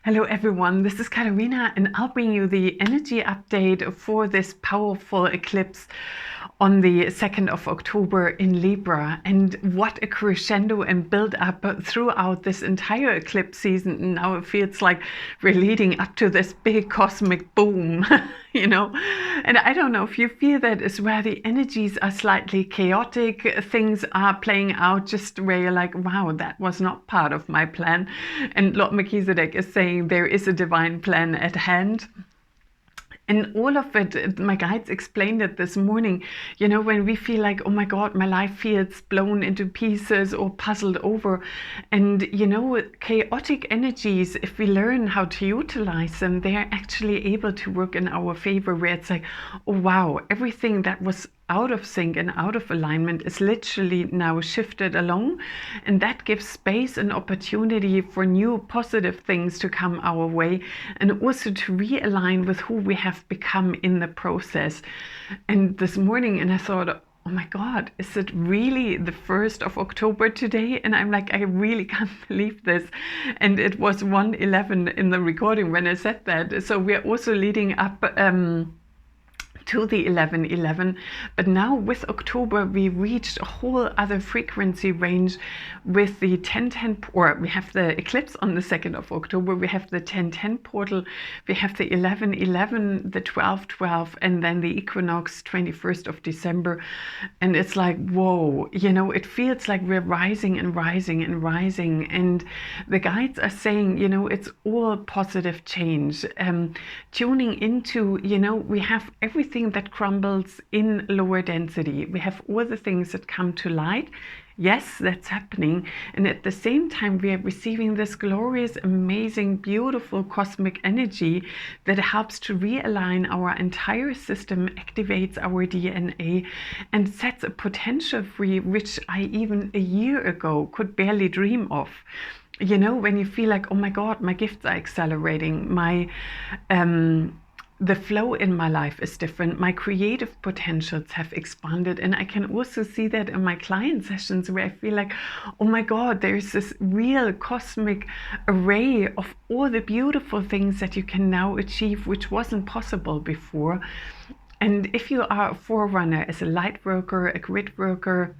Hello everyone, this is Katharina and I'll bring you the energy update for this powerful eclipse on the 2nd of October in Libra, and what a crescendo and build up throughout this entire eclipse season. Now it feels like we're leading up to this big cosmic boom, and I don't know if you feel that as well. The energies are slightly chaotic, things are playing out just where you're like, wow, that was not part of my plan. And Lord Melchizedek is saying there is a divine plan at hand. And all of it, my guides explained it this morning, when we feel like, oh my God, my life feels blown into pieces or puzzled over. And, chaotic energies, if we learn how to utilize them, they are actually able to work in our favor, where it's like, oh wow, everything that was out of sync and out of alignment is literally now shifted along, and that gives space and opportunity for new positive things to come our way, and also to realign with who we have become in the process. And this morning, and I thought, oh my God, is it really the 1st of October today? And I'm like, I really can't believe this. And it was 1:11 in the recording when I said that. So we're also leading up to the 11:11, but now with October we reached a whole other frequency range with the 10:10, or we have the eclipse on the 2nd of October, we have the 10:10 portal, we have the 11:11, the 12:12, and then the equinox 21st of December. And it's like, whoa, it feels like we're rising and rising and rising, and the guides are saying, it's all positive change, tuning into, we have everything that crumbles in lower density. We have all the things that come to light. Yes, that's happening. And at the same time, we are receiving this glorious, amazing, beautiful cosmic energy that helps to realign our entire system, activates our DNA, and sets a potential free, which I even a year ago could barely dream of. When you feel like, oh my God, my gifts are accelerating, the flow in my life is different, my creative potentials have expanded. And I can also see that in my client sessions, where I feel like, oh my God, there's this real cosmic array of all the beautiful things that you can now achieve, which wasn't possible before. And if you are a forerunner, as a light worker, a grid worker,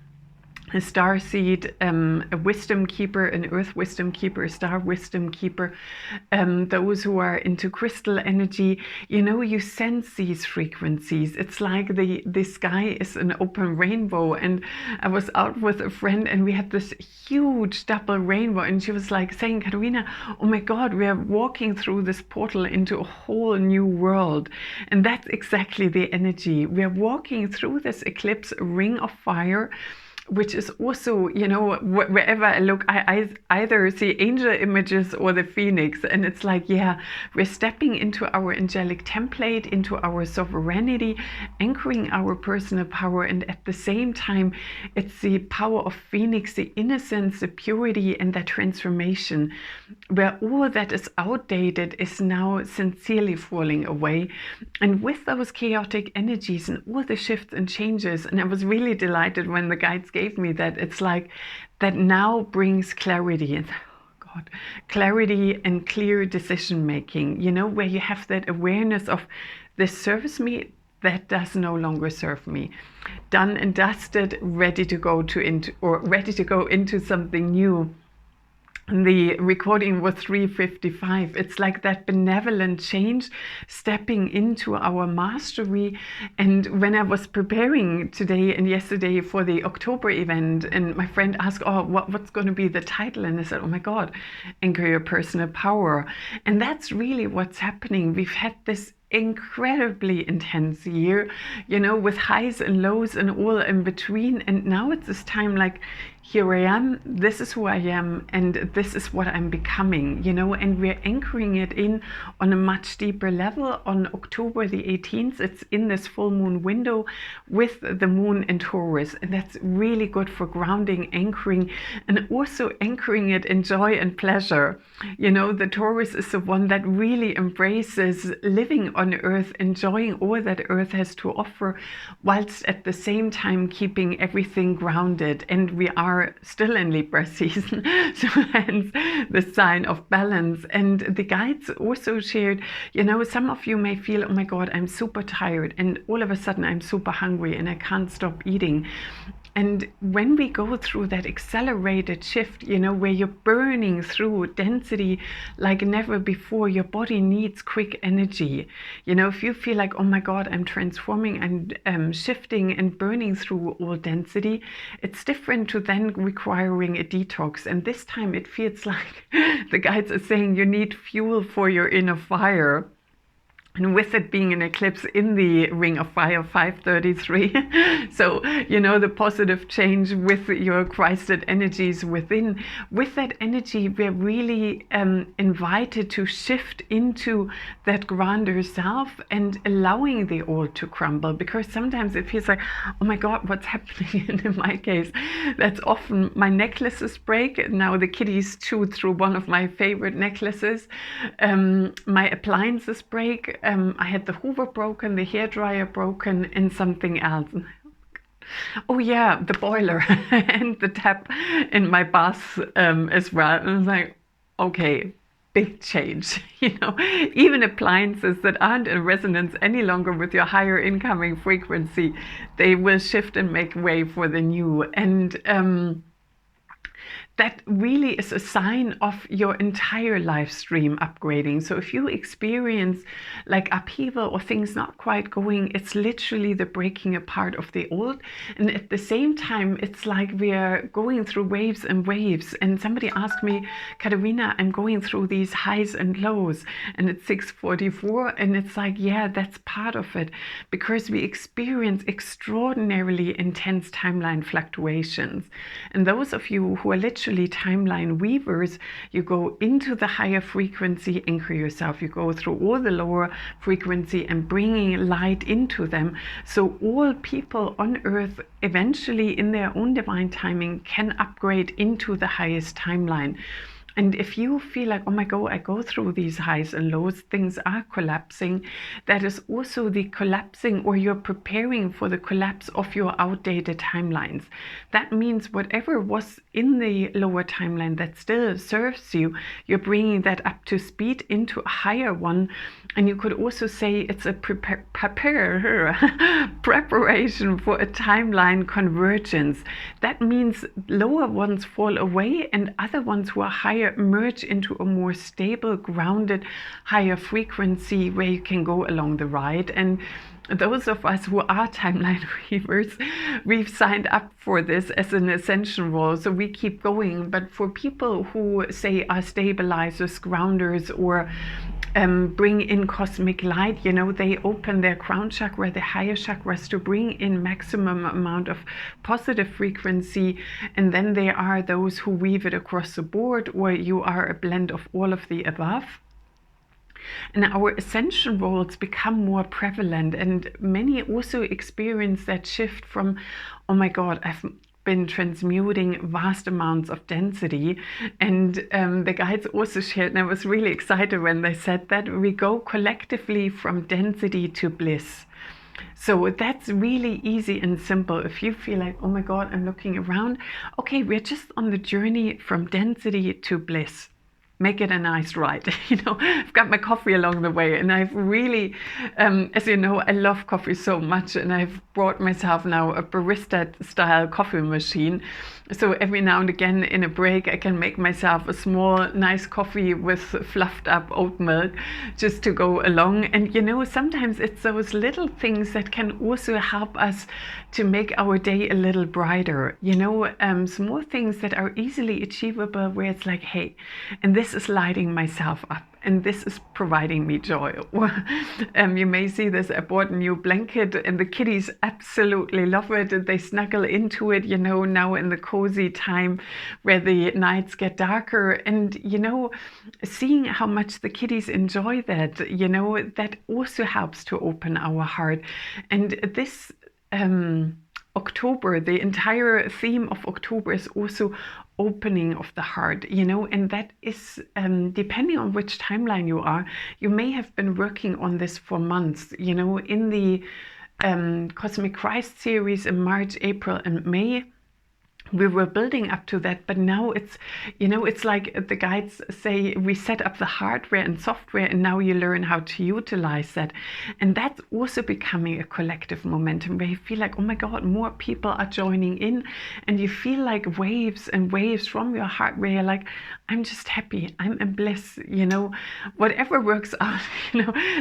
a star seed, a wisdom keeper, an earth wisdom keeper, a star wisdom keeper, those who are into crystal energy, you sense these frequencies. It's like the sky is an open rainbow. And I was out with a friend and we had this huge double rainbow, and she was like saying, Katharina, oh my God, we are walking through this portal into a whole new world. And that's exactly the energy. We are walking through this eclipse, a ring of fire, which is also, wherever I look, I either see angel images or the phoenix. And it's like, yeah, we're stepping into our angelic template, into our sovereignty, anchoring our personal power. And at the same time, it's the power of phoenix, the innocence, the purity, and that transformation, where all that is outdated is now sincerely falling away. And with those chaotic energies and all the shifts and changes, and I was really delighted when the guides gave me that, it's like that now brings clarity. And God, clarity and clear decision making, where you have that awareness of, this serves me, that does no longer serve me. Done and dusted, ready to go into something new. The recording was 3:55. It's like that benevolent change, stepping into our mastery. And when I was preparing today and yesterday for the October event, and my friend asked, oh, what's going to be the title? And I said, oh my God, anchor your personal power. And that's really what's happening. We've had this incredibly intense year, with highs and lows and all in between. And now it's this time like, here I am, this is who I am, and this is what I'm becoming, and we're anchoring it in on a much deeper level. On October the 18th, it's in this full moon window with the moon in Taurus, and that's really good for grounding, anchoring, and also anchoring it in joy and pleasure. The Taurus is the one that really embraces living on Earth, enjoying all that Earth has to offer, whilst at the same time keeping everything grounded. And we are are still in Libra season, so hence the sign of balance. And the guides also shared, some of you may feel, oh my God, I'm super tired, and all of a sudden I'm super hungry and I can't stop eating. And when we go through that accelerated shift, where you're burning through density like never before, your body needs quick energy. If you feel like, oh my God, I'm transforming and shifting and burning through all density, it's different to then requiring a detox. And this time it feels like the guides are saying you need fuel for your inner fire. And with it being an eclipse in the Ring of Fire 533, so, the positive change with your Christed energies within, with that energy, we're really invited to shift into that grander self and allowing the old to crumble, because sometimes it feels like, oh my God, what's happening? And in my case, that's often my necklaces break. Now the kitties chewed through one of my favorite necklaces. My appliances break. I had the Hoover broken, the hairdryer broken, and something else. Oh yeah, the boiler and the tap in my bath as well. And I was like, okay, big change. Even appliances that aren't in resonance any longer with your higher incoming frequency, they will shift and make way for the new. And that really is a sign of your entire life stream upgrading. So if you experience like upheaval or things not quite going, it's literally the breaking apart of the old. And at the same time, it's like we're going through waves and waves. And somebody asked me, Katerina, I'm going through these highs and lows, and it's 6:44. And it's like, yeah, that's part of it, because we experience extraordinarily intense timeline fluctuations. And those of you who are literally timeline weavers, you go into the higher frequency, anchor yourself, you go through all the lower frequency and bringing light into them. So all people on earth eventually in their own divine timing can upgrade into the highest timeline. And if you feel like, oh my God, I go through these highs and lows, things are collapsing, that is also the collapsing, or you're preparing for the collapse of your outdated timelines. That means whatever was in the lower timeline that still serves you, you're bringing that up to speed into a higher one. And you could also say it's a preparation for a timeline convergence. That means lower ones fall away and other ones who are higher merge into a more stable, grounded, higher frequency where you can go along the ride. And those of us who are timeline weavers, we've signed up for this as an ascension role, so we keep going. But for people who say are stabilizers, grounders, or bring in cosmic light, they open their crown chakra, the higher chakras, to bring in maximum amount of positive frequency. And then there are those who weave it across the board, or you are a blend of all of the above. And our ascension roles become more prevalent, and many also experience that shift from, oh my God, I've been transmuting vast amounts of density. And the guides also shared, and I was really excited when they said that we go collectively from density to bliss. So that's really easy and simple. If you feel like, oh my God, I'm looking around, okay, we're just on the journey from density to bliss. Make it a nice ride. I've got my coffee along the way, and I've really, as you know, I love coffee so much, and I've brought myself now a barista style coffee machine. So every now and again in a break, I can make myself a small, nice coffee with fluffed up oat milk just to go along. And sometimes it's those little things that can also help us to make our day a little brighter. Small things that are easily achievable, where it's like, hey, and this is lighting myself up, and this is providing me joy. Or you may see this, I bought a new blanket, and the kitties absolutely love it. They snuggle into it, now in the cozy time where the nights get darker. And, seeing how much the kitties enjoy that, that also helps to open our heart. And this October, the entire theme of October is also opening of the heart, and that is depending on which timeline you are. You may have been working on this for months, in the Cosmic Christ series in March, April, and May. we were building up to that, but now it's, it's like the guides say, we set up the hardware and software, and now you learn how to utilize that. And that's also becoming a collective momentum where you feel like, oh my God, more people are joining in, and you feel like waves and waves from your heart where you're like, I'm just happy, I'm in bliss, whatever works out,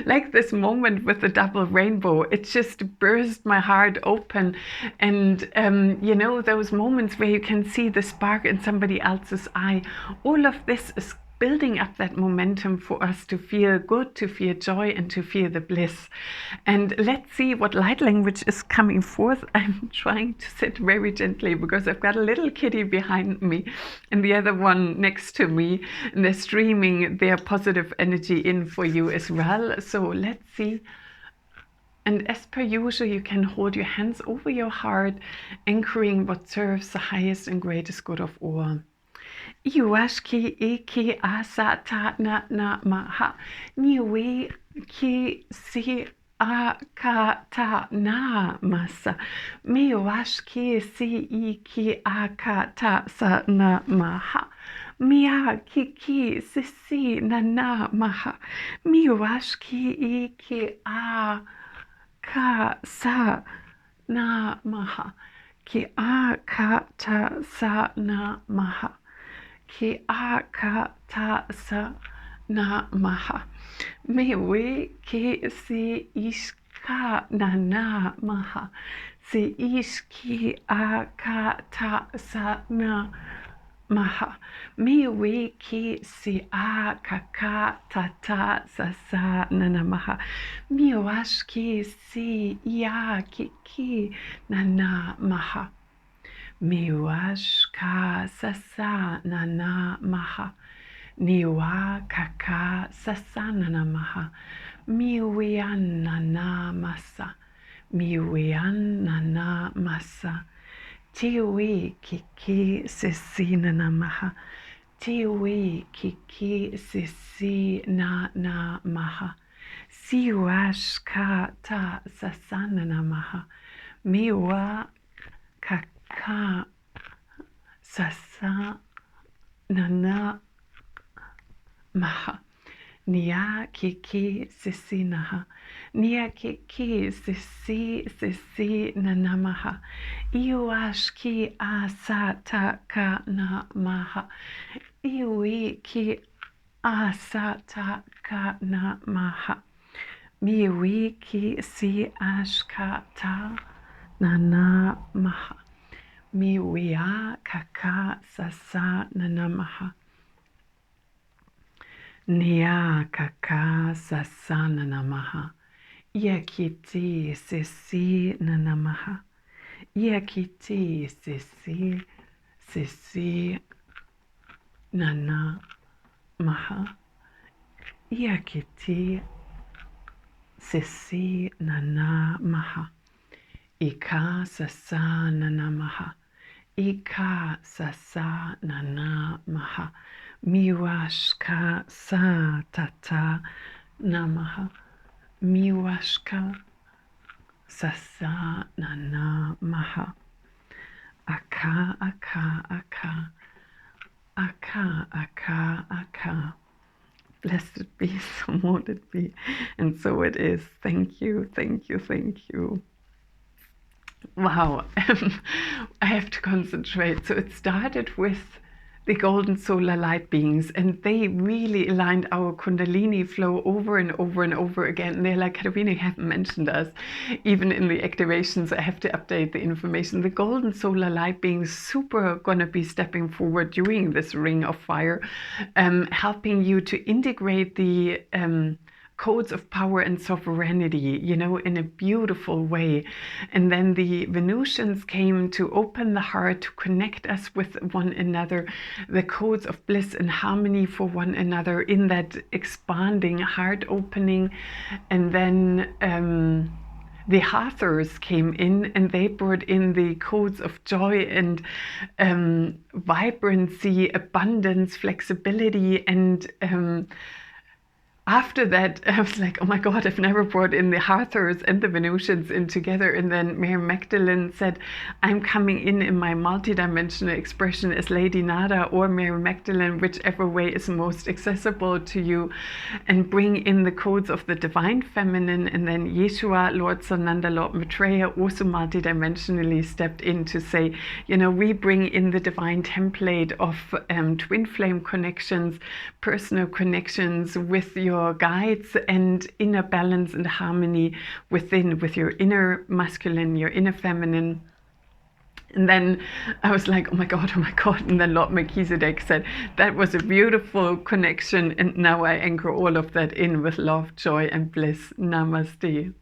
like this moment with the double rainbow, it just burst my heart open. And, those moments where you can see the spark in somebody else's eye, all of this is building up that momentum for us to feel good, to feel joy, and to feel the bliss. And let's see what light language is coming forth. I'm trying to sit very gently because I've got a little kitty behind me and the other one next to me, and they're streaming their positive energy in for you as well. So let's see. And as per usual, you can hold your hands over your heart, anchoring what serves the highest and greatest good of all. Iwashki eki asata na maha niwe ki si akata na masa miwashki si iki akata sa na maha mia kiki sisi na maha miwashki iki a ka sa na maha ki a ka ta sa na maha ki a ka ta sa na maha me we ki si ishka na maha si ishki a ka ta sa na maha me we ki si a ka ta sa na maha mi wash ki si ya ki na maha mi wash ka sa na maha ni wa ka sa na maha mi wian na masa mi wian na masa tiwi kiki sisi na maha tiwi kiki sisi na maha siwash ka ta sasana na maha miwa kaka sasa na maha nia kiki sisi naha nia kiki sisi na maha iwash ki asata ka na maha iwi ki asata ka na maha miwi ki si ashkata na maha miwia kaka sasa na maha nia kaka sasa na maha yakiti sisi na maha yakiti sisi na maha yakiti sisi na maha ika sasa na maha ika sasa na maha miwashka sa tata namaha miwashka sasa na maha aka aka aka aka aka aka. Blessed be, so mote it be, and so it is. Thank you, thank you, thank you. Wow, I have to concentrate. So it started with the golden solar light beings, and they really aligned our Kundalini flow over and over and over again. And they're like, Katarina, you haven't mentioned us even in the activations. I have to update the information. The golden solar light beings super gonna be stepping forward during this ring of fire, helping you to integrate the codes of power and sovereignty, in a beautiful way. And then the Venusians came to open the heart, to connect us with one another, the codes of bliss and harmony for one another in that expanding heart opening. And then the Hathors came in, and they brought in the codes of joy and vibrancy, abundance, flexibility, and after that, I was like, oh my God, I've never brought in the Hathors and the Venusians in together. And then Mary Magdalene said, I'm coming in my multidimensional expression as Lady Nada or Mary Magdalene, whichever way is most accessible to you, and bring in the codes of the divine feminine. And then Yeshua, Lord Sananda, Lord Maitreya, also multidimensionally stepped in to say, we bring in the divine template of twin flame connections, personal connections with your guides, and inner balance and harmony within, with your inner masculine, your inner feminine. And then I was like, oh my God, oh my God. And then Lord Melchizedek said, that was a beautiful connection. And now I anchor all of that in with love, joy, and bliss. Namaste.